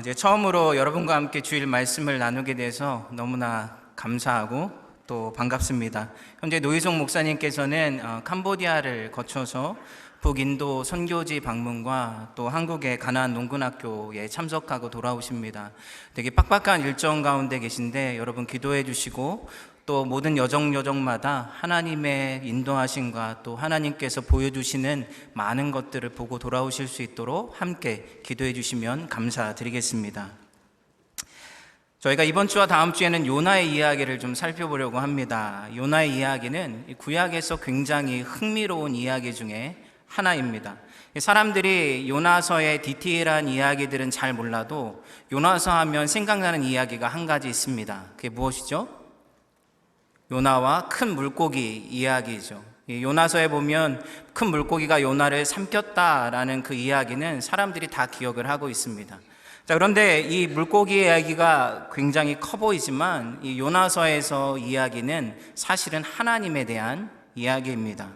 이제 처음으로 여러분과 함께 주일 말씀을 나누게 돼서 너무나 감사하고 또 반갑습니다. 현재 노희송 목사님께서는 캄보디아를 거쳐서 북인도 선교지 방문과 또 한국의 가나안 농군학교에 참석하고 돌아오십니다. 되게 빡빡한 일정 가운데 계신데 여러분 기도해 주시고 또 모든 여정마다 하나님의 인도하심과 또 하나님께서 보여주시는 많은 것들을 보고 돌아오실 수 있도록 함께 기도해 주시면 감사드리겠습니다. 저희가 이번 주와 다음 주에는 요나의 이야기를 좀 살펴보려고 합니다. 요나의 이야기는 구약에서 굉장히 흥미로운 이야기 중에 하나입니다. 사람들이 요나서의 디테일한 이야기들은 잘 몰라도 요나서 하면 생각나는 이야기가 한 가지 있습니다. 그게 무엇이죠? 요나와 큰 물고기 이야기죠. 요나서에 보면 큰 물고기가 요나를 삼켰다라는 그 이야기는 사람들이 다 기억을 하고 있습니다. 자, 그런데 이 물고기 이야기가 굉장히 커 보이지만 이 요나서에서 이야기는 사실은 하나님에 대한 이야기입니다.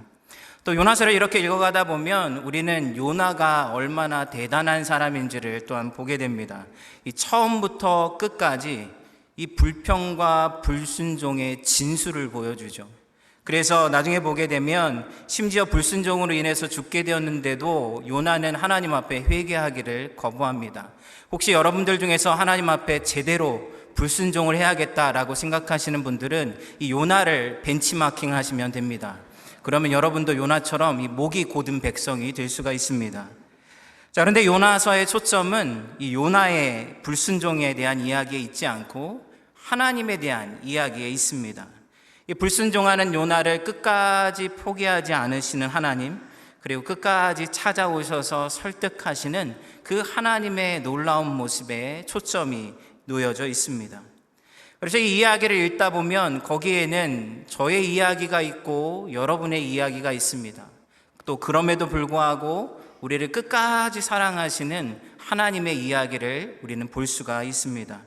또 요나서를 이렇게 읽어가다 보면 우리는 요나가 얼마나 대단한 사람인지를 또한 보게 됩니다. 이 처음부터 끝까지 이 불평과 불순종의 진수를 보여주죠. 그래서 나중에 보게 되면 심지어 불순종으로 인해서 죽게 되었는데도 요나는 하나님 앞에 회개하기를 거부합니다. 혹시 여러분들 중에서 하나님 앞에 제대로 불순종을 해야겠다라고 생각하시는 분들은 이 요나를 벤치마킹 하시면 됩니다. 그러면 여러분도 요나처럼 이 목이 곧은 백성이 될 수가 있습니다. 자, 그런데 요나서의 초점은 이 요나의 불순종에 대한 이야기에 있지 않고 하나님에 대한 이야기에 있습니다. 이 불순종하는 요나를 끝까지 포기하지 않으시는 하나님, 그리고 끝까지 찾아오셔서 설득하시는 그 하나님의 놀라운 모습에 초점이 놓여져 있습니다. 그래서 이 이야기를 읽다 보면 거기에는 저의 이야기가 있고 여러분의 이야기가 있습니다. 또 그럼에도 불구하고 우리를 끝까지 사랑하시는 하나님의 이야기를 우리는 볼 수가 있습니다.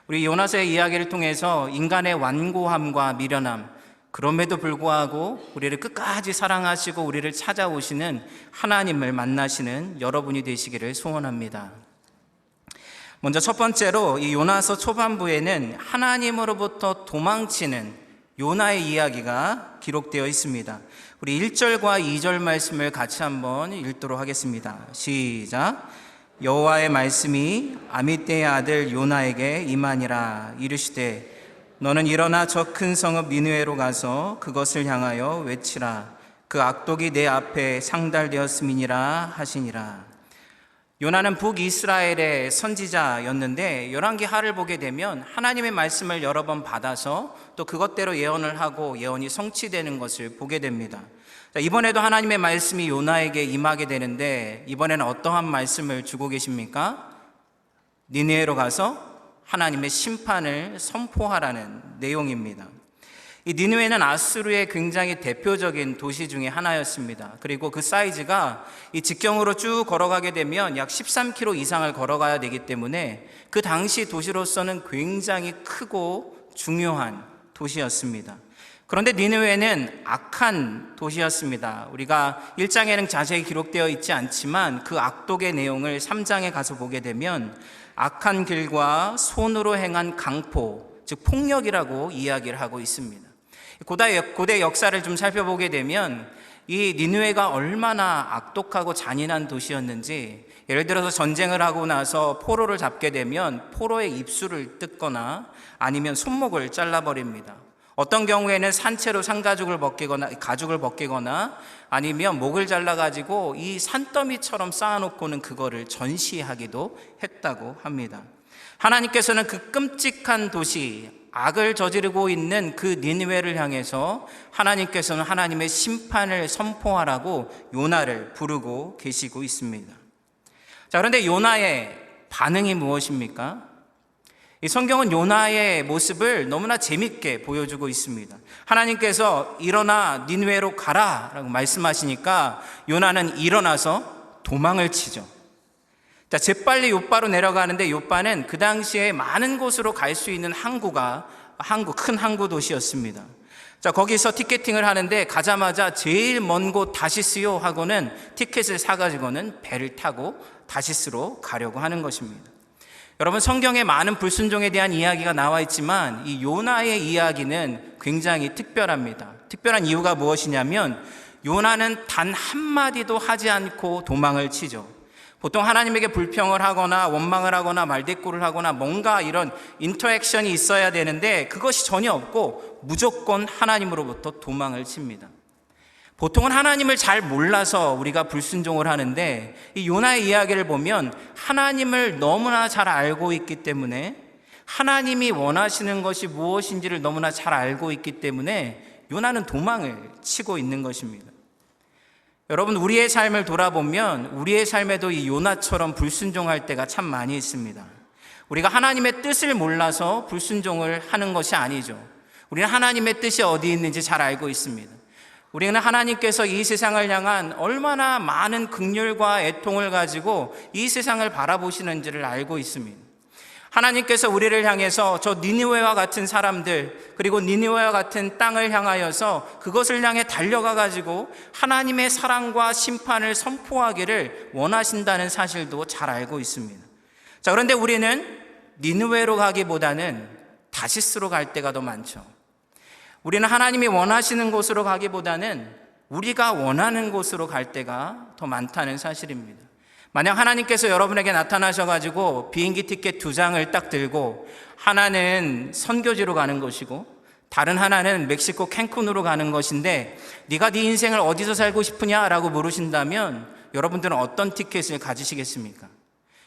우리 요나서의 이야기를 통해서 인간의 완고함과 미련함, 그럼에도 불구하고 우리를 끝까지 사랑하시고 우리를 찾아오시는 하나님을 만나시는 여러분이 되시기를 소원합니다. 먼저 첫 번째로 이 요나서 초반부에는 하나님으로부터 도망치는 요나의 이야기가 기록되어 있습니다. 우리 1절과 2절 말씀을 같이 한번 읽도록 하겠습니다. 시작. 여호와의 말씀이 아미떼의 아들 요나에게 임하니라. 이르시되 너는 일어나 저 큰 성읍 니느웨로 가서 그것을 향하여 외치라. 그 악독이 내 앞에 상달되었음이니라 하시니라. 요나는 북이스라엘의 선지자였는데 열왕기하를 보게 되면 하나님의 말씀을 여러 번 받아서 또 그것대로 예언을 하고 예언이 성취되는 것을 보게 됩니다. 자, 이번에도 하나님의 말씀이 요나에게 임하게 되는데 이번에는 어떠한 말씀을 주고 계십니까? 니느웨로 가서 하나님의 심판을 선포하라는 내용입니다. 이 니느웨는 아수르의 굉장히 대표적인 도시 중에 하나였습니다. 그리고 그 사이즈가 이 직경으로 쭉 걸어가게 되면 약 13km 이상을 걸어가야 되기 때문에 그 당시 도시로서는 굉장히 크고 중요한 도시였습니다. 그런데 니느웨는 악한 도시였습니다. 우리가 1장에는 자세히 기록되어 있지 않지만 그 악독의 내용을 3장에 가서 보게 되면 악한 길과 손으로 행한 강포, 즉 폭력이라고 이야기를 하고 있습니다. 고대 역사를 좀 살펴보게 되면 이 니느웨가 얼마나 악독하고 잔인한 도시였는지, 예를 들어서 전쟁을 하고 나서 포로를 잡게 되면 포로의 입술을 뜯거나 아니면 손목을 잘라버립니다. 어떤 경우에는 산채로 가죽을 벗기거나 아니면 목을 잘라가지고 이 산더미처럼 쌓아놓고는 그거를 전시하기도 했다고 합니다. 하나님께서는 그 끔찍한 도시, 악을 저지르고 있는 그 니느웨를 향해서 하나님께서는 하나님의 심판을 선포하라고 요나를 부르고 계시고 있습니다. 자, 그런데 요나의 반응이 무엇입니까? 이 성경은 요나의 모습을 너무나 재밌게 보여주고 있습니다. 하나님께서 일어나 니느웨로 가라 라고 말씀하시니까 요나는 일어나서 도망을 치죠. 자, 재빨리 욥바로 내려가는데 욥바는 그 당시에 많은 곳으로 갈 수 있는 큰 항구 도시였습니다. 자, 거기서 티켓팅을 하는데 가자마자 제일 먼 곳 다시스요 하고는 티켓을 사가지고는 배를 타고 다시스로 가려고 하는 것입니다. 여러분, 성경에 많은 불순종에 대한 이야기가 나와 있지만 이 요나의 이야기는 굉장히 특별합니다. 특별한 이유가 무엇이냐면 요나는 단 한마디도 하지 않고 도망을 치죠. 보통 하나님에게 불평을 하거나 원망을 하거나 말대꾸를 하거나 뭔가 이런 인터액션이 있어야 되는데 그것이 전혀 없고 무조건 하나님으로부터 도망을 칩니다. 보통은 하나님을 잘 몰라서 우리가 불순종을 하는데 이 요나의 이야기를 보면 하나님을 너무나 잘 알고 있기 때문에, 하나님이 원하시는 것이 무엇인지를 너무나 잘 알고 있기 때문에 요나는 도망을 치고 있는 것입니다. 여러분, 우리의 삶을 돌아보면 우리의 삶에도 이 요나처럼 불순종할 때가 참 많이 있습니다. 우리가 하나님의 뜻을 몰라서 불순종을 하는 것이 아니죠. 우리는 하나님의 뜻이 어디 있는지 잘 알고 있습니다. 우리는 하나님께서 이 세상을 향한 얼마나 많은 긍휼과 애통을 가지고 이 세상을 바라보시는지를 알고 있습니다. 하나님께서 우리를 향해서 저 니느웨와 같은 사람들, 그리고 니느웨와 같은 땅을 향하여서 그것을 향해 달려가 가지고 하나님의 사랑과 심판을 선포하기를 원하신다는 사실도 잘 알고 있습니다. 자, 그런데 우리는 니느웨로 가기보다는 다시스로 갈 때가 더 많죠. 우리는 하나님이 원하시는 곳으로 가기보다는 우리가 원하는 곳으로 갈 때가 더 많다는 사실입니다. 만약 하나님께서 여러분에게 나타나셔가지고 비행기 티켓 2장을 딱 들고 하나는 선교지로 가는 것이고 다른 하나는 멕시코 캔쿤으로 가는 것인데 네가 네 인생을 어디서 살고 싶으냐라고 물으신다면 여러분들은 어떤 티켓을 가지시겠습니까?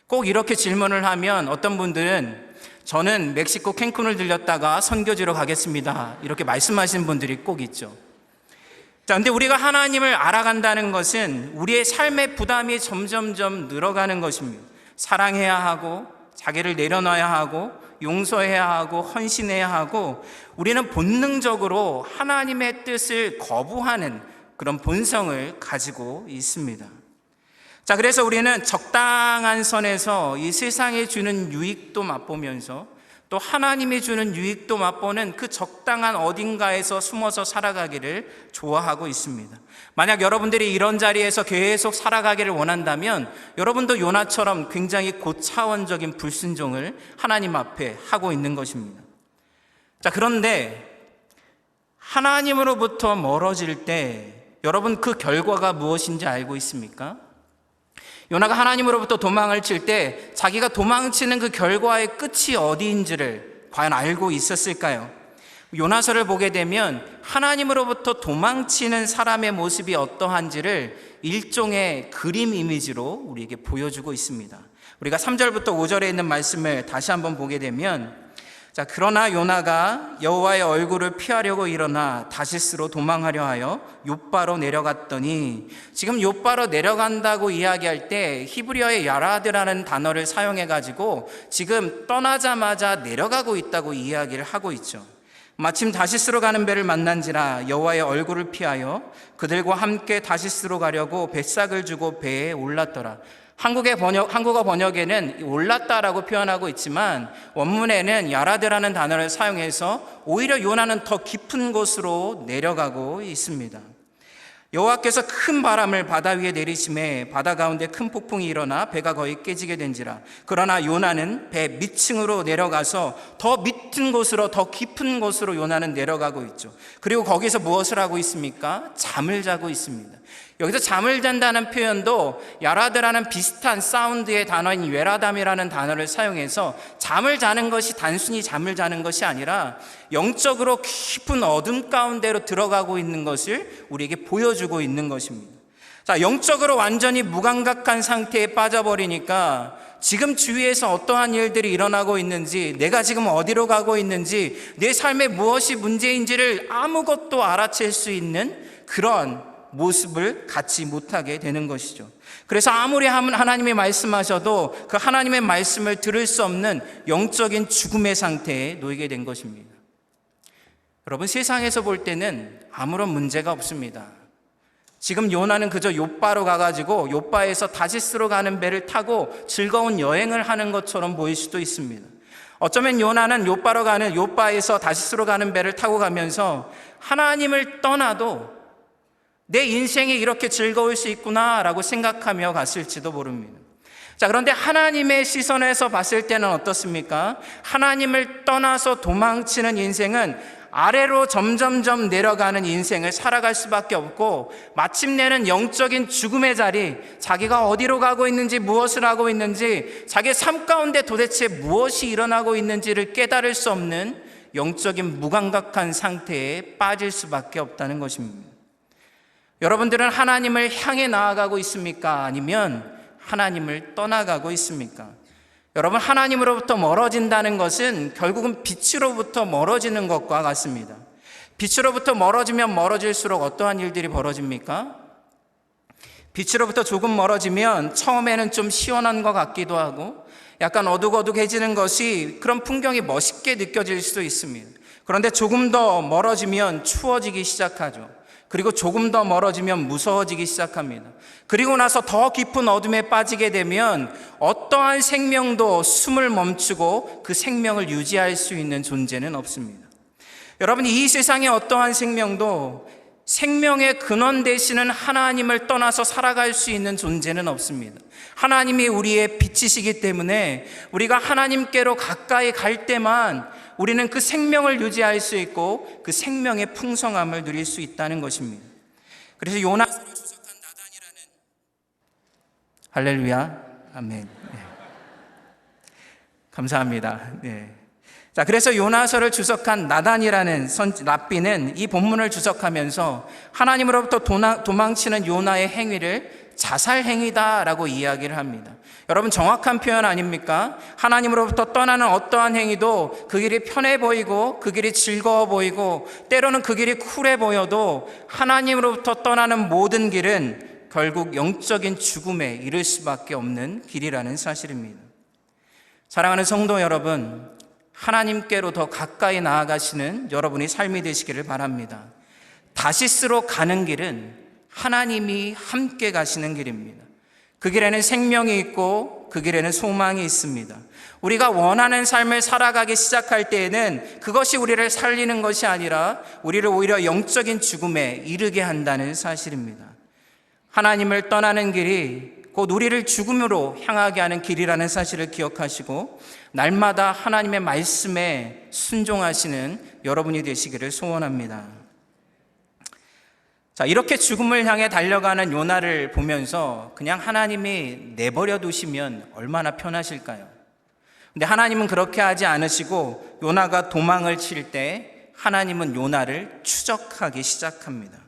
꼭 이렇게 질문을 하면 어떤 분들은 저는 멕시코 캔쿤을 들렸다가 선교지로 가겠습니다, 이렇게 말씀하시는 분들이 꼭 있죠. 자, 근데 우리가 하나님을 알아간다는 것은 우리의 삶의 부담이 점점점 늘어가는 것입니다. 사랑해야 하고 자기를 내려놔야 하고 용서해야 하고 헌신해야 하고 우리는 본능적으로 하나님의 뜻을 거부하는 그런 본성을 가지고 있습니다. 자, 그래서 우리는 적당한 선에서 이 세상이 주는 유익도 맛보면서 또 하나님이 주는 유익도 맛보는 그 적당한 어딘가에서 숨어서 살아가기를 좋아하고 있습니다. 만약 여러분들이 이런 자리에서 계속 살아가기를 원한다면 여러분도 요나처럼 굉장히 고차원적인 불순종을 하나님 앞에 하고 있는 것입니다. 자, 그런데 하나님으로부터 멀어질 때 여러분 그 결과가 무엇인지 알고 있습니까? 요나가 하나님으로부터 도망을 칠 때 자기가 도망치는 그 결과의 끝이 어디인지를 과연 알고 있었을까요? 요나서를 보게 되면 하나님으로부터 도망치는 사람의 모습이 어떠한지를 일종의 그림 이미지로 우리에게 보여주고 있습니다. 우리가 3절부터 5절에 있는 말씀을 다시 한번 보게 되면, 자, 그러나 요나가 여호와의 얼굴을 피하려고 일어나 다시스로 도망하려 하여 욥바로 내려갔더니, 지금 욥바로 내려간다고 이야기할 때 히브리어의 야라드라는 단어를 사용해 가지고 지금 떠나자마자 내려가고 있다고 이야기를 하고 있죠. 마침 다시스로 가는 배를 만난지라 여호와의 얼굴을 피하여 그들과 함께 다시스로 가려고 뱃삭을 주고 배에 올랐더라. 한국어 번역에는 올랐다라고 표현하고 있지만 원문에는 야라드라는 단어를 사용해서 오히려 요나는 더 깊은 곳으로 내려가고 있습니다. 여호와께서 큰 바람을 바다 위에 내리심에 바다 가운데 큰 폭풍이 일어나 배가 거의 깨지게 된지라. 그러나 요나는 배 밑층으로 내려가서 더 밑은 곳으로, 더 깊은 곳으로 요나는 내려가고 있죠. 그리고 거기서 무엇을 하고 있습니까? 잠을 자고 있습니다. 여기서 잠을 잔다는 표현도 야라드라는 비슷한 사운드의 단어인 웨라담이라는 단어를 사용해서 잠을 자는 것이 단순히 잠을 자는 것이 아니라 영적으로 깊은 어둠 가운데로 들어가고 있는 것을 우리에게 보여주고 있는 것입니다. 자, 영적으로 완전히 무감각한 상태에 빠져버리니까 지금 주위에서 어떠한 일들이 일어나고 있는지, 내가 지금 어디로 가고 있는지, 내 삶에 무엇이 문제인지를 아무것도 알아챌 수 있는 그런 모습을 갖지 못하게 되는 것이죠. 그래서 아무리 하나님이 말씀하셔도 그 하나님의 말씀을 들을 수 없는 영적인 죽음의 상태에 놓이게 된 것입니다. 여러분, 세상에서 볼 때는 아무런 문제가 없습니다. 지금 요나는 그저 욥바로 가가지고 욥바에서 다시스로 가는 배를 타고 즐거운 여행을 하는 것처럼 보일 수도 있습니다. 어쩌면 요나는 욥바에서 다시스로 가는 배를 타고 가면서 하나님을 떠나도 내 인생이 이렇게 즐거울 수 있구나라고 생각하며 갔을지도 모릅니다. 자, 그런데 하나님의 시선에서 봤을 때는 어떻습니까? 하나님을 떠나서 도망치는 인생은 아래로 점점점 내려가는 인생을 살아갈 수밖에 없고, 마침내는 영적인 죽음의 자리, 자기가 어디로 가고 있는지, 무엇을 하고 있는지, 자기 삶 가운데 도대체 무엇이 일어나고 있는지를 깨달을 수 없는 영적인 무감각한 상태에 빠질 수밖에 없다는 것입니다. 여러분들은 하나님을 향해 나아가고 있습니까? 아니면 하나님을 떠나가고 있습니까? 여러분, 하나님으로부터 멀어진다는 것은 결국은 빛으로부터 멀어지는 것과 같습니다. 빛으로부터 멀어지면 멀어질수록 어떠한 일들이 벌어집니까? 빛으로부터 조금 멀어지면 처음에는 좀 시원한 것 같기도 하고 약간 어둑어둑해지는 것이, 그런 풍경이 멋있게 느껴질 수도 있습니다. 그런데 조금 더 멀어지면 추워지기 시작하죠. 그리고 조금 더 멀어지면 무서워지기 시작합니다. 그리고 나서 더 깊은 어둠에 빠지게 되면 어떠한 생명도 숨을 멈추고 그 생명을 유지할 수 있는 존재는 없습니다. 여러분, 이 세상의 어떠한 생명도 생명의 근원 되시는 하나님을 떠나서 살아갈 수 있는 존재는 없습니다. 하나님이 우리의 빛이시기 때문에 우리가 하나님께로 가까이 갈 때만 우리는 그 생명을 유지할 수 있고 그 생명의 풍성함을 누릴 수 있다는 것입니다. 그래서 요나서를 주석한 나단이라는, 할렐루야, 아멘. 네. 감사합니다. 네. 자, 그래서 요나서를 주석한 나단이라는 랍비는 이 본문을 주석하면서 하나님으로부터 도망치는 요나의 행위를 자살행위다라고 이야기를 합니다. 여러분, 정확한 표현 아닙니까? 하나님으로부터 떠나는 어떠한 행위도 그 길이 편해 보이고 그 길이 즐거워 보이고 때로는 그 길이 쿨해 보여도 하나님으로부터 떠나는 모든 길은 결국 영적인 죽음에 이를 수밖에 없는 길이라는 사실입니다. 사랑하는 성도 여러분, 하나님께로 더 가까이 나아가시는 여러분의 삶이 되시기를 바랍니다. 다시스로 가는 길은 하나님이 함께 가시는 길입니다. 그 길에는 생명이 있고 그 길에는 소망이 있습니다. 우리가 원하는 삶을 살아가기 시작할 때에는 그것이 우리를 살리는 것이 아니라 우리를 오히려 영적인 죽음에 이르게 한다는 사실입니다. 하나님을 떠나는 길이 곧 우리를 죽음으로 향하게 하는 길이라는 사실을 기억하시고 날마다 하나님의 말씀에 순종하시는 여러분이 되시기를 소원합니다. 자, 이렇게 죽음을 향해 달려가는 요나를 보면서 그냥 하나님이 내버려 두시면 얼마나 편하실까요? 근데 하나님은 그렇게 하지 않으시고 요나가 도망을 칠 때 하나님은 요나를 추적하기 시작합니다.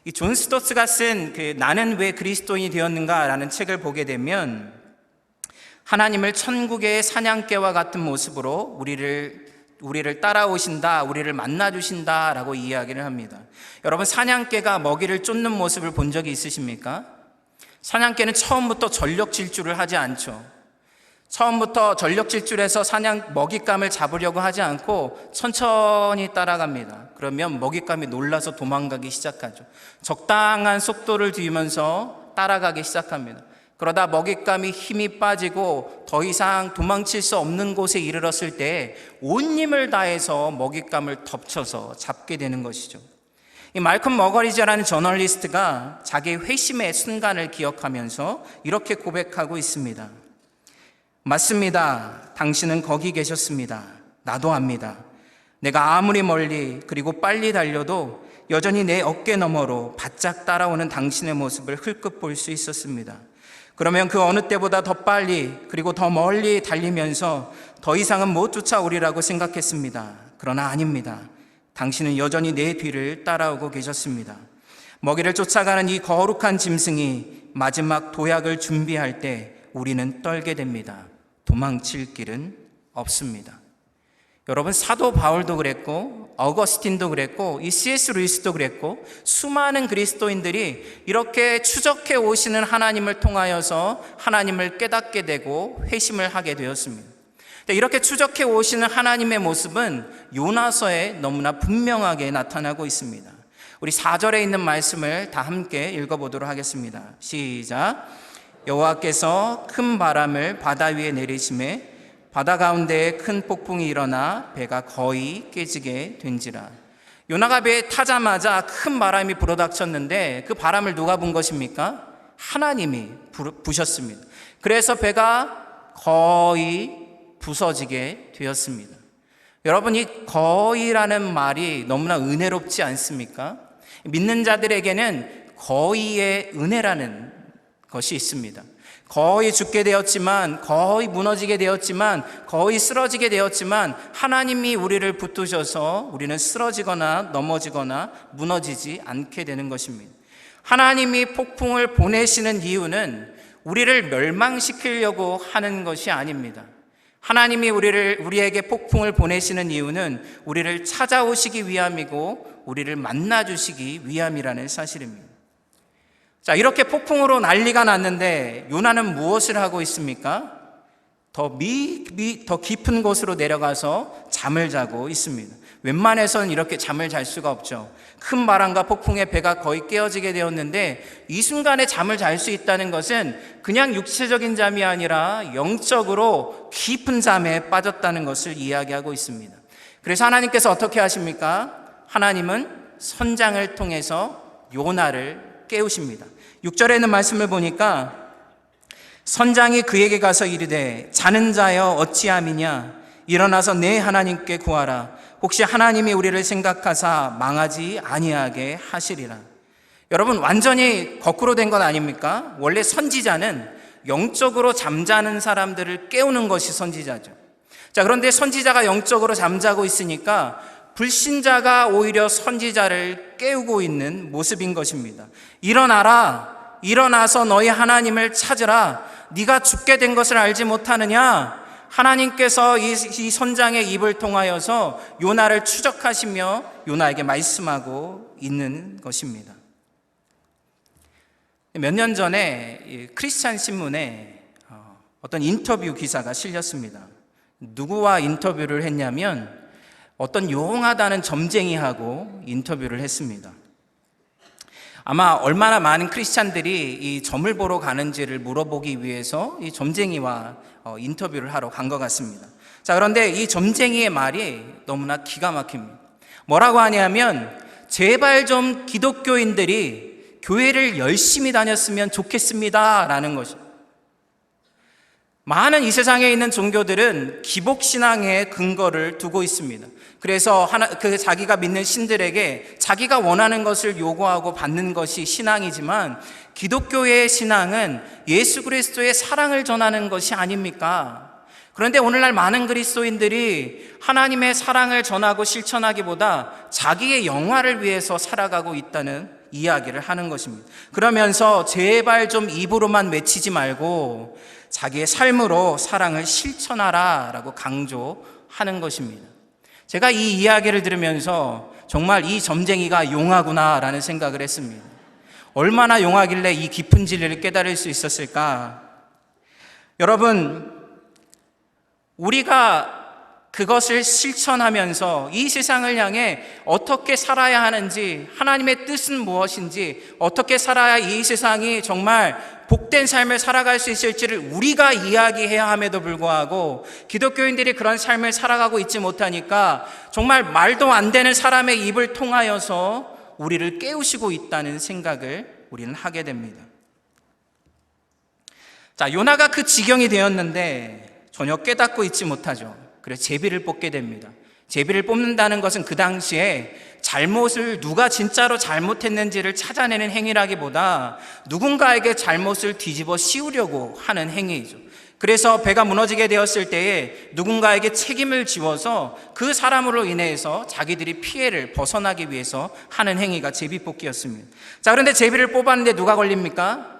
이 존 스토츠가 쓴 나는 왜 그리스도인이 되었는가라는 책을 보게 되면 하나님을 천국의 사냥개와 같은 모습으로 우리를 따라오신다, 우리를 만나주신다라고 이야기를 합니다. 여러분, 사냥개가 먹이를 쫓는 모습을 본 적이 있으십니까? 사냥개는 처음부터 전력 질주를 하지 않죠. 처음부터 전력 질주해서 먹잇감을 잡으려고 하지 않고 천천히 따라갑니다. 그러면 먹잇감이 놀라서 도망가기 시작하죠. 적당한 속도를 두면서 따라가기 시작합니다. 그러다 먹잇감이 힘이 빠지고 더 이상 도망칠 수 없는 곳에 이르렀을 때 온 힘을 다해서 먹잇감을 덮쳐서 잡게 되는 것이죠. 이 말콤 머거리즈라는 저널리스트가 자기의 회심의 순간을 기억하면서 이렇게 고백하고 있습니다. 맞습니다. 당신은 거기 계셨습니다. 나도 압니다. 내가 아무리 멀리 그리고 빨리 달려도 여전히 내 어깨 너머로 바짝 따라오는 당신의 모습을 흘끗 볼 수 있었습니다. 그러면 그 어느 때보다 더 빨리 그리고 더 멀리 달리면서 더 이상은 못 쫓아오리라고 생각했습니다. 그러나 아닙니다. 당신은 여전히 내 뒤를 따라오고 계셨습니다. 먹이를 쫓아가는 이 거룩한 짐승이 마지막 도약을 준비할 때 우리는 떨게 됩니다. 도망칠 길은 없습니다. 여러분, 사도 바울도 그랬고 어거스틴도 그랬고 이 C.S. 루이스도 그랬고 수많은 그리스도인들이 이렇게 추적해 오시는 하나님을 통하여서 하나님을 깨닫게 되고 회심을 하게 되었습니다. 이렇게 추적해 오시는 하나님의 모습은 요나서에 너무나 분명하게 나타나고 있습니다. 우리 4절에 있는 말씀을 다 함께 읽어보도록 하겠습니다. 시작. 여호와께서 큰 바람을 바다 위에 내리심에 바다 가운데에 큰 폭풍이 일어나 배가 거의 깨지게 된지라. 요나가 배에 타자마자 큰 바람이 불어닥쳤는데 그 바람을 누가 분 것입니까? 하나님이 부셨습니다. 그래서 배가 거의 부서지게 되었습니다. 여러분, 이 거의라는 말이 너무나 은혜롭지 않습니까? 믿는 자들에게는 거의의 은혜라는 것이 있습니다. 거의 죽게 되었지만, 거의 무너지게 되었지만, 거의 쓰러지게 되었지만 하나님이 우리를 붙드셔서 우리는 쓰러지거나 넘어지거나 무너지지 않게 되는 것입니다. 하나님이 폭풍을 보내시는 이유는 우리를 멸망시키려고 하는 것이 아닙니다. 하나님이 우리에게 폭풍을 보내시는 이유는 우리를 찾아오시기 위함이고 우리를 만나주시기 위함이라는 사실입니다. 자, 이렇게 폭풍으로 난리가 났는데 요나는 무엇을 하고 있습니까? 더 깊은 곳으로 내려가서 잠을 자고 있습니다. 웬만해서는 이렇게 잠을 잘 수가 없죠. 큰 바람과 폭풍에 배가 거의 깨어지게 되었는데 이 순간에 잠을 잘 수 있다는 것은 그냥 육체적인 잠이 아니라 영적으로 깊은 잠에 빠졌다는 것을 이야기하고 있습니다. 그래서 하나님께서 어떻게 하십니까? 하나님은 선장을 통해서 요나를 깨우십니다. 6절에 있는 말씀을 보니까 선장이 그에게 가서 이르되 자는 자여 어찌함이냐 일어나서 내 하나님께 구하라 혹시 하나님이 우리를 생각하사 망하지 아니하게 하시리라. 여러분, 완전히 거꾸로 된 건 아닙니까? 원래 선지자는 영적으로 잠자는 사람들을 깨우는 것이 선지자죠. 자, 그런데 선지자가 영적으로 잠자고 있으니까 불신자가 오히려 선지자를 깨우고 있는 모습인 것입니다. 일어나라, 일어나서 너희 하나님을 찾으라. 네가 죽게 된 것을 알지 못하느냐? 하나님께서 이 선장의 입을 통하여서 요나를 추적하시며 요나에게 말씀하고 있는 것입니다. 몇 년 전에 크리스찬 신문에 어떤 인터뷰 기사가 실렸습니다. 누구와 인터뷰를 했냐면 어떤 용하다는 점쟁이하고 인터뷰를 했습니다. 아마 얼마나 많은 크리스찬들이 이 점을 보러 가는지를 물어보기 위해서 이 점쟁이와 인터뷰를 하러 간 것 같습니다. 자, 그런데 이 점쟁이의 말이 너무나 기가 막힙니다. 뭐라고 하냐면 제발 좀 기독교인들이 교회를 열심히 다녔으면 좋겠습니다 라는 것입니다. 많은 이 세상에 있는 종교들은 기복신앙의 근거를 두고 있습니다. 그래서 자기가 믿는 신들에게 자기가 원하는 것을 요구하고 받는 것이 신앙이지만 기독교의 신앙은 예수 그리스도의 사랑을 전하는 것이 아닙니까? 그런데 오늘날 많은 그리스도인들이 하나님의 사랑을 전하고 실천하기보다 자기의 영화를 위해서 살아가고 있다는 이야기를 하는 것입니다. 그러면서 제발 좀 입으로만 외치지 말고 자기의 삶으로 사랑을 실천하라 라고 강조하는 것입니다. 제가 이 이야기를 들으면서 정말 이 점쟁이가 용하구나 라는 생각을 했습니다. 얼마나 용하길래 이 깊은 진리를 깨달을 수 있었을까? 여러분, 우리가 그것을 실천하면서 이 세상을 향해 어떻게 살아야 하는지, 하나님의 뜻은 무엇인지, 어떻게 살아야 이 세상이 정말 복된 삶을 살아갈 수 있을지를 우리가 이야기해야 함에도 불구하고 기독교인들이 그런 삶을 살아가고 있지 못하니까 정말 말도 안 되는 사람의 입을 통하여서 우리를 깨우시고 있다는 생각을 우리는 하게 됩니다. 자, 요나가 그 지경이 되었는데 전혀 깨닫고 있지 못하죠. 그래서 제비를 뽑게 됩니다. 제비를 뽑는다는 것은 그 당시에 잘못을 누가 진짜로 잘못했는지를 찾아내는 행위라기보다 누군가에게 잘못을 뒤집어 씌우려고 하는 행위이죠. 그래서 배가 무너지게 되었을 때에 누군가에게 책임을 지워서 그 사람으로 인해서 자기들이 피해를 벗어나기 위해서 하는 행위가 제비뽑기였습니다. 자, 그런데 제비를 뽑았는데 누가 걸립니까?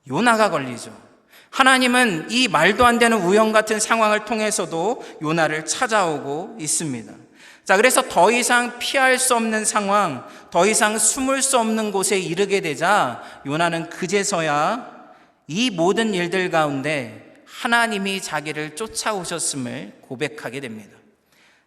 요나가 걸리죠. 하나님은 이 말도 안 되는 우연 같은 상황을 통해서도 요나를 찾아오고 있습니다. 자, 그래서 더 이상 피할 수 없는 상황, 더 이상 숨을 수 없는 곳에 이르게 되자 요나는 그제서야 이 모든 일들 가운데 하나님이 자기를 쫓아오셨음을 고백하게 됩니다.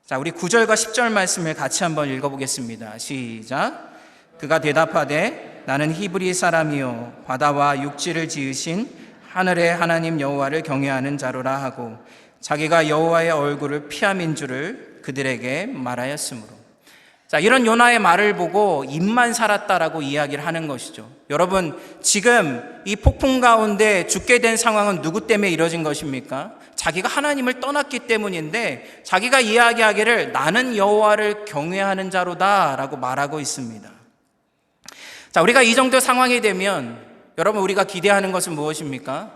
자, 우리 9절과 10절 말씀을 같이 한번 읽어보겠습니다. 시작. 그가 대답하되 나는 히브리 사람이요 바다와 육지를 지으신 하늘의 하나님 여호와를 경외하는 자로라 하고 자기가 여호와의 얼굴을 피함인 줄을 그들에게 말하였으므로. 자, 이런 요나의 말을 보고 입만 살았다라고 이야기를 하는 것이죠. 여러분, 지금 이 폭풍 가운데 죽게 된 상황은 누구 때문에 이뤄진 것입니까? 자기가 하나님을 떠났기 때문인데 자기가 이야기하기를 나는 여호와를 경외하는 자로다라고 말하고 있습니다. 자, 우리가 이 정도 상황이 되면 여러분, 우리가 기대하는 것은 무엇입니까?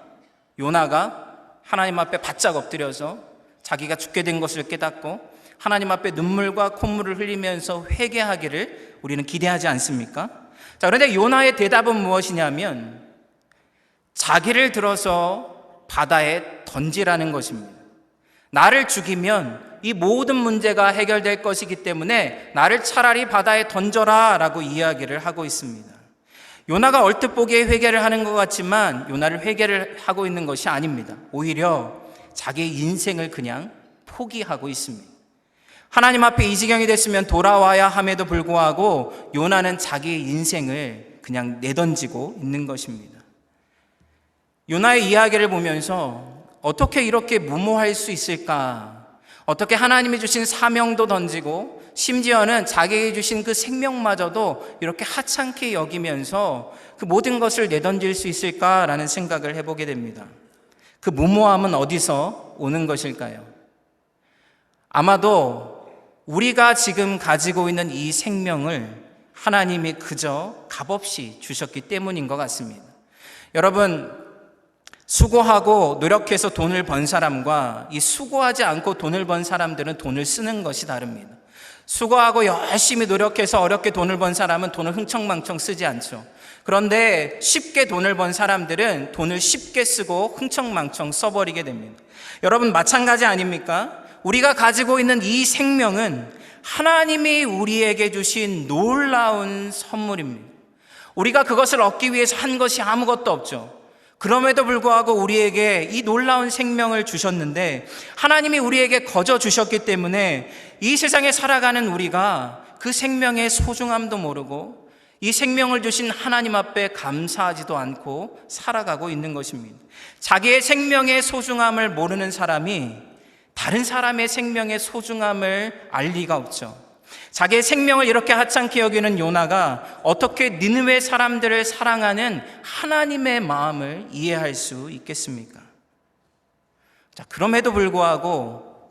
요나가 하나님 앞에 바짝 엎드려서 자기가 죽게 된 것을 깨닫고 하나님 앞에 눈물과 콧물을 흘리면서 회개하기를 우리는 기대하지 않습니까? 자, 그런데 요나의 대답은 무엇이냐면 자기를 들어서 바다에 던지라는 것입니다. 나를 죽이면 이 모든 문제가 해결될 것이기 때문에 나를 차라리 바다에 던져라 라고 이야기를 하고 있습니다. 요나가 얼뜻 보기에 회개를 하는 것 같지만 요나를 회개를 하고 있는 것이 아닙니다. 오히려 자기의 인생을 그냥 포기하고 있습니다. 하나님 앞에 이 지경이 됐으면 돌아와야 함에도 불구하고 요나는 자기의 인생을 그냥 내던지고 있는 것입니다. 요나의 이야기를 보면서 어떻게 이렇게 무모할 수 있을까? 어떻게 하나님이 주신 사명도 던지고 심지어는 자기에게 주신 그 생명마저도 이렇게 하찮게 여기면서 그 모든 것을 내던질 수 있을까라는 생각을 해보게 됩니다. 그 무모함은 어디서 오는 것일까요? 아마도 우리가 지금 가지고 있는 이 생명을 하나님이 그저 값없이 주셨기 때문인 것 같습니다. 여러분, 수고하고 노력해서 돈을 번 사람과 이 수고하지 않고 돈을 번 사람들은 돈을 쓰는 것이 다릅니다. 수고하고 열심히 노력해서 어렵게 돈을 번 사람은 돈을 흥청망청 쓰지 않죠. 그런데 쉽게 돈을 번 사람들은 돈을 쉽게 쓰고 흥청망청 써버리게 됩니다. 여러분, 마찬가지 아닙니까? 우리가 가지고 있는 이 생명은 하나님이 우리에게 주신 놀라운 선물입니다. 우리가 그것을 얻기 위해서 한 것이 아무것도 없죠. 그럼에도 불구하고 우리에게 이 놀라운 생명을 주셨는데 하나님이 우리에게 거저 주셨기 때문에 이 세상에 살아가는 우리가 그 생명의 소중함도 모르고 이 생명을 주신 하나님 앞에 감사하지도 않고 살아가고 있는 것입니다. 자기의 생명의 소중함을 모르는 사람이 다른 사람의 생명의 소중함을 알 리가 없죠. 자기의 생명을 이렇게 하찮게 여기는 요나가 어떻게 니느웨 사람들을 사랑하는 하나님의 마음을 이해할 수 있겠습니까? 자, 그럼에도 불구하고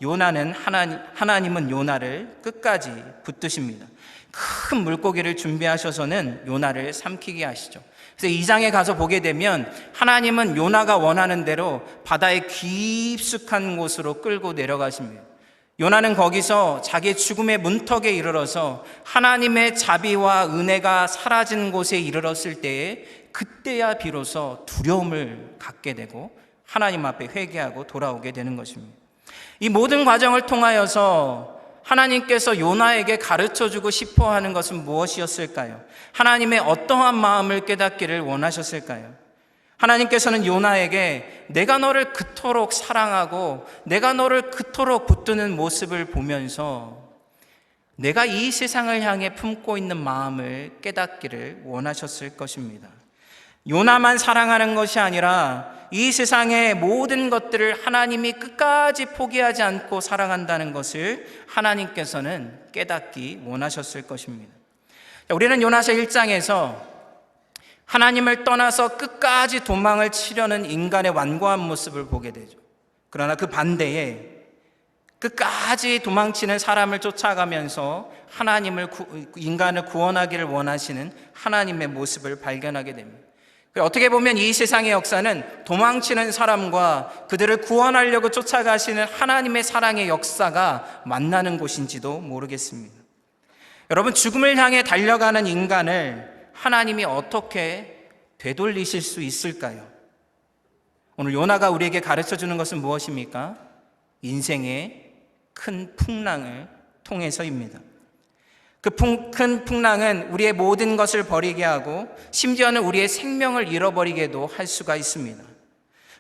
하나님은 요나를 끝까지 붙드십니다. 큰 물고기를 준비하셔서는 요나를 삼키게 하시죠. 그래서 2장에 가서 보게 되면 하나님은 요나가 원하는 대로 바다의 깊숙한 곳으로 끌고 내려가십니다. 요나는 거기서 자기의 죽음의 문턱에 이르러서 하나님의 자비와 은혜가 사라진 곳에 이르렀을 때에 그때야 비로소 두려움을 갖게 되고 하나님 앞에 회개하고 돌아오게 되는 것입니다. 이 모든 과정을 통하여서 하나님께서 요나에게 가르쳐주고 싶어 하는 것은 무엇이었을까요? 하나님의 어떠한 마음을 깨닫기를 원하셨을까요? 하나님께서는 요나에게 내가 너를 그토록 사랑하고 내가 너를 그토록 붙드는 모습을 보면서 내가 이 세상을 향해 품고 있는 마음을 깨닫기를 원하셨을 것입니다. 요나만 사랑하는 것이 아니라 이 세상의 모든 것들을 하나님이 끝까지 포기하지 않고 사랑한다는 것을 하나님께서는 깨닫기 원하셨을 것입니다. 우리는 요나서 1장에서 하나님을 떠나서 끝까지 도망을 치려는 인간의 완고한 모습을 보게 되죠. 그러나 그 반대에 끝까지 도망치는 사람을 쫓아가면서 인간을 구원하기를 원하시는 하나님의 모습을 발견하게 됩니다. 어떻게 보면 이 세상의 역사는 도망치는 사람과 그들을 구원하려고 쫓아가시는 하나님의 사랑의 역사가 만나는 곳인지도 모르겠습니다. 여러분, 죽음을 향해 달려가는 인간을 하나님이 어떻게 되돌리실 수 있을까요? 오늘 요나가 우리에게 가르쳐주는 것은 무엇입니까? 인생의 큰 풍랑을 통해서입니다. 그 큰 풍랑은 우리의 모든 것을 버리게 하고 심지어는 우리의 생명을 잃어버리게도 할 수가 있습니다.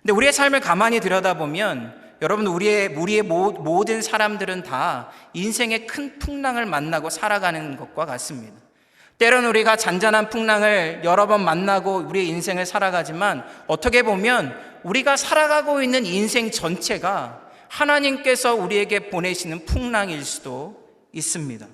근데 우리의 삶을 가만히 들여다보면 여러분, 우리의 모든 사람들은 다 인생의 큰 풍랑을 만나고 살아가는 것과 같습니다. 때로는 우리가 잔잔한 풍랑을 여러 번 만나고 우리의 인생을 살아가지만 어떻게 보면 우리가 살아가고 있는 인생 전체가 하나님께서 우리에게 보내시는 풍랑일 수도 있습니다.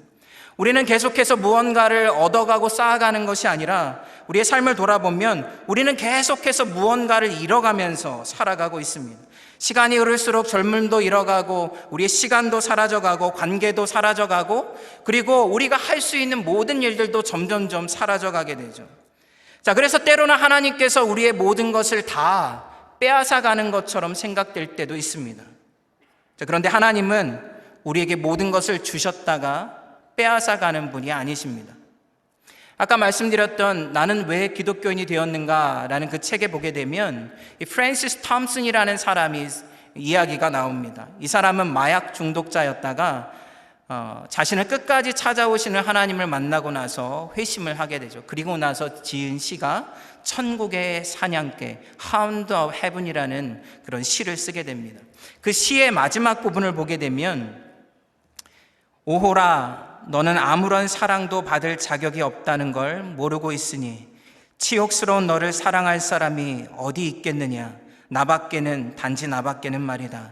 우리는 계속해서 무언가를 얻어가고 쌓아가는 것이 아니라 우리의 삶을 돌아보면 우리는 계속해서 무언가를 잃어가면서 살아가고 있습니다. 시간이 흐를수록 젊음도 잃어가고 우리의 시간도 사라져가고 관계도 사라져가고 그리고 우리가 할 수 있는 모든 일들도 점점점 사라져가게 되죠. 자, 그래서 때로는 하나님께서 우리의 모든 것을 다 빼앗아가는 것처럼 생각될 때도 있습니다. 자, 그런데 하나님은 우리에게 모든 것을 주셨다가 빼앗아가는 분이 아니십니다. 아까 말씀드렸던 나는 왜 기독교인이 되었는가라는 그 책에 보게 되면 이 프랜시스 톰슨이라는 사람이 이야기가 나옵니다. 이 사람은 마약 중독자였다가 자신을 끝까지 찾아오시는 하나님을 만나고 나서 회심을 하게 되죠. 그리고 나서 지은 시가 천국의 사냥개 Hound of Heaven이라는 그런 시를 쓰게 됩니다. 그 시의 마지막 부분을 보게 되면 오호라 너는 아무런 사랑도 받을 자격이 없다는 걸 모르고 있으니 치욕스러운 너를 사랑할 사람이 어디 있겠느냐. 단지 나밖에는 말이다.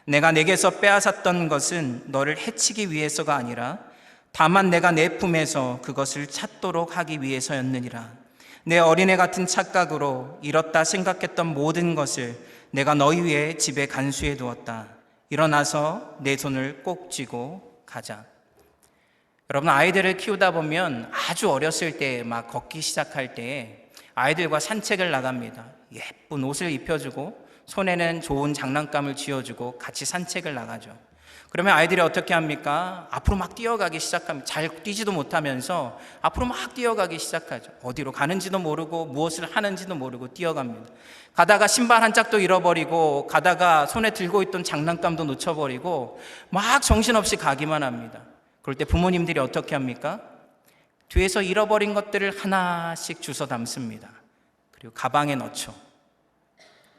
내가 내게서 빼앗았던 것은 너를 해치기 위해서가 아니라 다만 내가 내 품에서 그것을 찾도록 하기 위해서였느니라. 내 어린애 같은 착각으로 잃었다 생각했던 모든 것을 내가 너희 위해 집에 간수해 두었다. 일어나서 내 손을 꼭 쥐고 가자. 여러분, 아이들을 키우다 보면 아주 어렸을 때 막 걷기 시작할 때 아이들과 산책을 나갑니다. 예쁜 옷을 입혀주고 손에는 좋은 장난감을 쥐어주고 같이 산책을 나가죠. 그러면 아이들이 어떻게 합니까? 앞으로 막 뛰어가기 시작합니다. 잘 뛰지도 못하면서 앞으로 막 뛰어가기 시작하죠. 어디로 가는지도 모르고 무엇을 하는지도 모르고 뛰어갑니다. 가다가 신발 한 짝도 잃어버리고 가다가 손에 들고 있던 장난감도 놓쳐버리고 막 정신없이 가기만 합니다. 그럴 때 부모님들이 어떻게 합니까? 뒤에서 잃어버린 것들을 하나씩 주워 담습니다. 그리고 가방에 넣죠.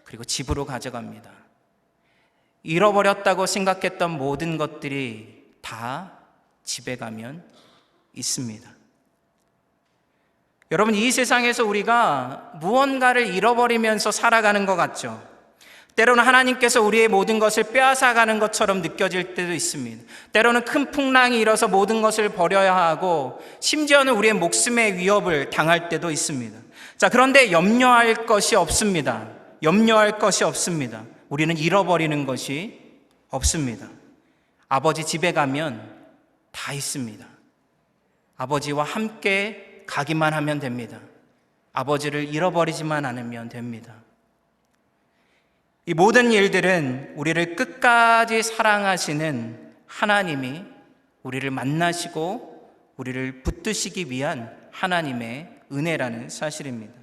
그리고 집으로 가져갑니다. 잃어버렸다고 생각했던 모든 것들이 다 집에 가면 있습니다. 여러분, 이 세상에서 우리가 무언가를 잃어버리면서 살아가는 것 같죠? 때로는 하나님께서 우리의 모든 것을 빼앗아가는 것처럼 느껴질 때도 있습니다. 때로는 큰 풍랑이 일어서 모든 것을 버려야 하고 심지어는 우리의 목숨의 위협을 당할 때도 있습니다. 자, 그런데 염려할 것이 없습니다. 염려할 것이 없습니다. 우리는 잃어버리는 것이 없습니다. 아버지 집에 가면 다 있습니다. 아버지와 함께 가기만 하면 됩니다. 아버지를 잃어버리지만 않으면 됩니다. 이 모든 일들은 우리를 끝까지 사랑하시는 하나님이 우리를 만나시고 우리를 붙드시기 위한 하나님의 은혜라는 사실입니다.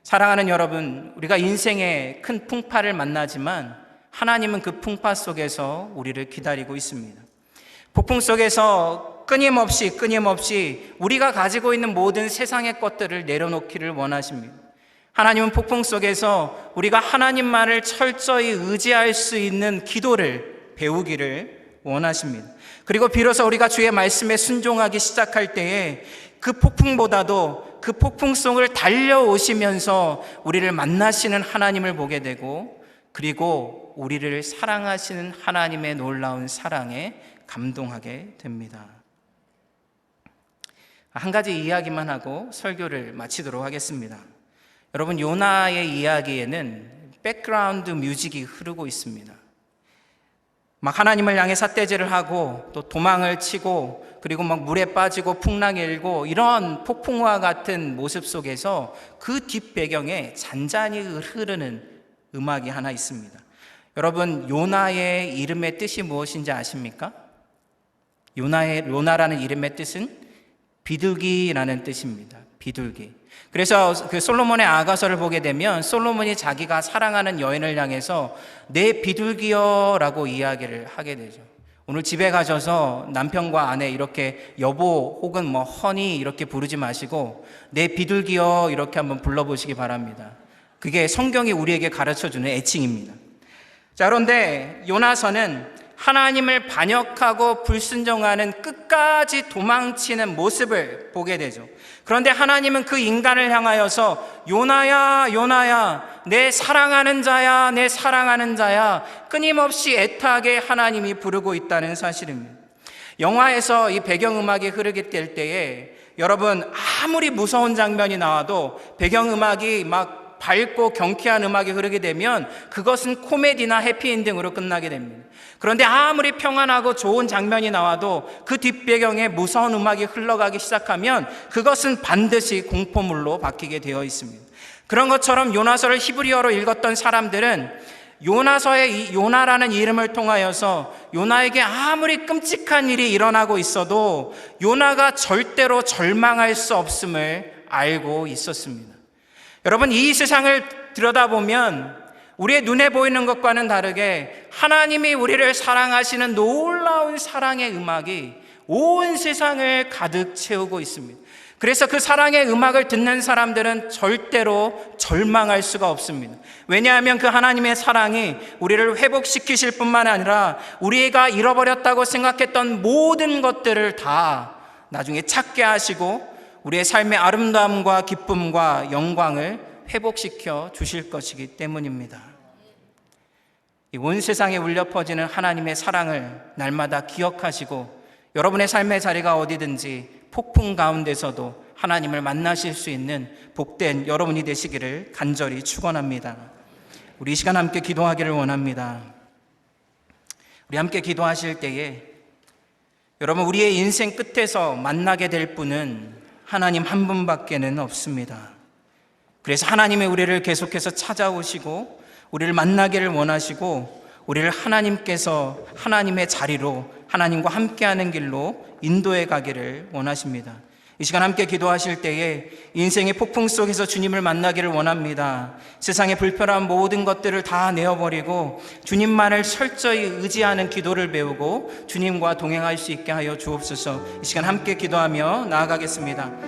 사랑하는 여러분, 우리가 인생의 큰 풍파를 만나지만 하나님은 그 풍파 속에서 우리를 기다리고 있습니다. 폭풍 속에서 끊임없이 우리가 가지고 있는 모든 세상의 것들을 내려놓기를 원하십니다. 하나님은 폭풍 속에서 우리가 하나님만을 철저히 의지할 수 있는 기도를 배우기를 원하십니다. 그리고 비로소 우리가 주의 말씀에 순종하기 시작할 때에 그 폭풍보다도 그 폭풍송을 달려오시면서 우리를 만나시는 하나님을 보게 되고 그리고 우리를 사랑하시는 하나님의 놀라운 사랑에 감동하게 됩니다. 한 가지 이야기만 하고 설교를 마치도록 하겠습니다. 여러분, 요나의 이야기에는 백그라운드 뮤직이 흐르고 있습니다. 막 하나님을 향해 삿대질을 하고 또 도망을 치고 그리고 막 물에 빠지고 풍랑이 일고 이런 폭풍과 같은 모습 속에서 그 뒷배경에 잔잔히 흐르는 음악이 하나 있습니다. 여러분, 요나의 이름의 뜻이 무엇인지 아십니까? 요나라는 이름의 뜻은 비둘기라는 뜻입니다. 비둘기. 그래서 그 솔로몬의 아가서를 보게 되면 솔로몬이 자기가 사랑하는 여인을 향해서 내 비둘기여라고 이야기를 하게 되죠. 오늘 집에 가셔서 남편과 아내 이렇게 여보 혹은 뭐 허니 이렇게 부르지 마시고 내 비둘기여 이렇게 한번 불러보시기 바랍니다. 그게 성경이 우리에게 가르쳐주는 애칭입니다. 자, 그런데 요나서는 하나님을 반역하고 불순종하는 끝까지 도망치는 모습을 보게 되죠. 그런데 하나님은 그 인간을 향하여서 요나야 요나야 내 사랑하는 자야 내 사랑하는 자야 끊임없이 애타게 하나님이 부르고 있다는 사실입니다. 영화에서 이 배경음악이 흐르게 될 때에 여러분 아무리 무서운 장면이 나와도 배경음악이 막 밝고 경쾌한 음악이 흐르게 되면 그것은 코미디나 해피엔딩으로 끝나게 됩니다. 그런데 아무리 평안하고 좋은 장면이 나와도 그 뒷배경에 무서운 음악이 흘러가기 시작하면 그것은 반드시 공포물로 바뀌게 되어 있습니다. 그런 것처럼 요나서를 히브리어로 읽었던 사람들은 요나서의 이 요나라는 이름을 통하여서 요나에게 아무리 끔찍한 일이 일어나고 있어도 요나가 절대로 절망할 수 없음을 알고 있었습니다. 여러분, 이 세상을 들여다보면 우리의 눈에 보이는 것과는 다르게 하나님이 우리를 사랑하시는 놀라운 사랑의 음악이 온 세상을 가득 채우고 있습니다. 그래서 그 사랑의 음악을 듣는 사람들은 절대로 절망할 수가 없습니다. 왜냐하면 그 하나님의 사랑이 우리를 회복시키실 뿐만 아니라 우리가 잃어버렸다고 생각했던 모든 것들을 다 나중에 찾게 하시고 우리의 삶의 아름다움과 기쁨과 영광을 회복시켜 주실 것이기 때문입니다. 이 온 세상에 울려 퍼지는 하나님의 사랑을 날마다 기억하시고 여러분의 삶의 자리가 어디든지 폭풍 가운데서도 하나님을 만나실 수 있는 복된 여러분이 되시기를 간절히 축원합니다. 우리 이 시간 함께 기도하기를 원합니다. 우리 함께 기도하실 때에 여러분, 우리의 인생 끝에서 만나게 될 분은 하나님 한 분밖에는 없습니다. 그래서 하나님의 우리를 계속해서 찾아오시고 우리를 만나기를 원하시고 우리를 하나님께서 하나님의 자리로 하나님과 함께하는 길로 인도해 가기를 원하십니다. 이 시간 함께 기도하실 때에 인생의 폭풍 속에서 주님을 만나기를 원합니다. 세상의 불편한 모든 것들을 다 내어버리고 주님만을 철저히 의지하는 기도를 배우고 주님과 동행할 수 있게 하여 주옵소서. 이 시간 함께 기도하며 나아가겠습니다.